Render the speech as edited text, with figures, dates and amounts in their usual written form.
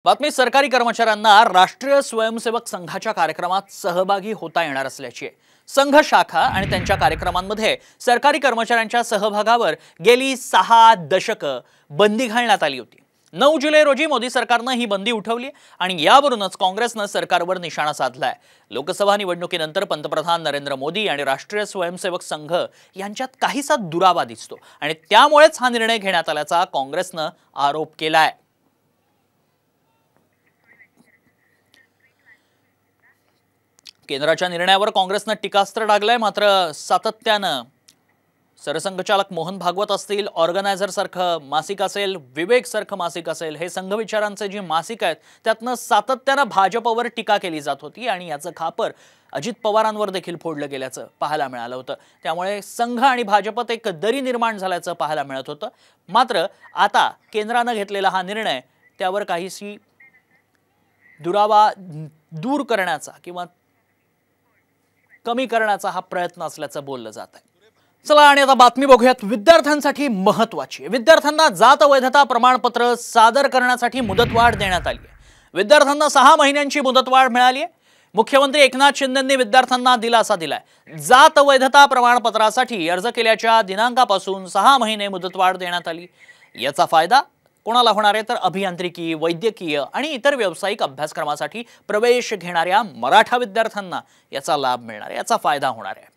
बातमी सरकारी कर्मचाऱ्यांना राष्ट्रीय स्वयंसेवक संघाच्या कार्यक्रमात सहभागी होता येणार असल्याची आहे। संघ शाखा आणि त्यांच्या कार्यक्रमांमध्ये सरकारी कर्मचाऱ्यांच्या सहभागावर गेली 6 दशकं बंदी घालण्यात आली होती। 9 जुलै रोजी मोदी सरकारने ही बंदी उठवली आणि यावरूनच काँग्रेसने सरकारवर निशाणा साधलाय। लोकसभा निवडणुकीनंतर पंतप्रधान नरेंद्र मोदी आणि राष्ट्रीय स्वयंसेवक संघ यांच्यात काहीसा दुरावा दिसतो आणि त्यामुळेच हा निर्णय घेण्यात आल्याचा काँग्रेसने आरोप केलाय। केंद्राच्या निर्णयावर काँग्रेसने टीकास्त्र डागलंय, मात्र सातत्यानं सरसंघचालक मोहन भागवत असतील, ऑर्गनायझर सारखं मासिक असेल, विवेक सारखं मासिक असेल, हे संघ विचारांचे जी मासिक आहेत त्यातनं सातत्यानं भाजपवर टीका केली जात होती आणि याचं खापर अजित पवारांवर देखील फोडलं गेल्याचं पाहायला मिळालं होतं। त्यामुळे संघ आणि भाजपत एक दरी निर्माण झाल्याचं पाहायला मिळत होतं। मात्र आता केंद्राने घेतलेला हा निर्णय त्यावर काहीशी दुरावा दूर करण्याचा किंवा कमी करण्याचा हा प्रयत्न असल्याचं बोललं जात आहे। चला आणि आता बातमी बघूयात विद्यार्थ्यांसाठी महत्त्वाची। विद्यार्थ्यांना जात वैधता प्रमाणपत्र सादर करण्यासाठी मुदतवाढ देण्यात आली आहे। विद्यार्थ्यांना 6 महिन्यांची मुदतवाढ मिळाली आहे। मुख्यमंत्री एकनाथ शिंदेंनी विद्यार्थ्यांना दिलासा दिलाय। जात वैधता प्रमाणपत्रासाठी अर्ज केल्याच्या दिनांकापासून 6 महिने मुदतवाढ देण्यात आली। याचा फायदा कोणाला होणार आहे तर अभियांत्रिकी, वैद्यकीय आणि इतर व्यावसायिक अभ्यासक्रमासाठी प्रवेश घेणाऱ्या मराठा विद्यार्थ्यांना याचा लाभ मिळणार आहे, याचा फायदा होणार आहे।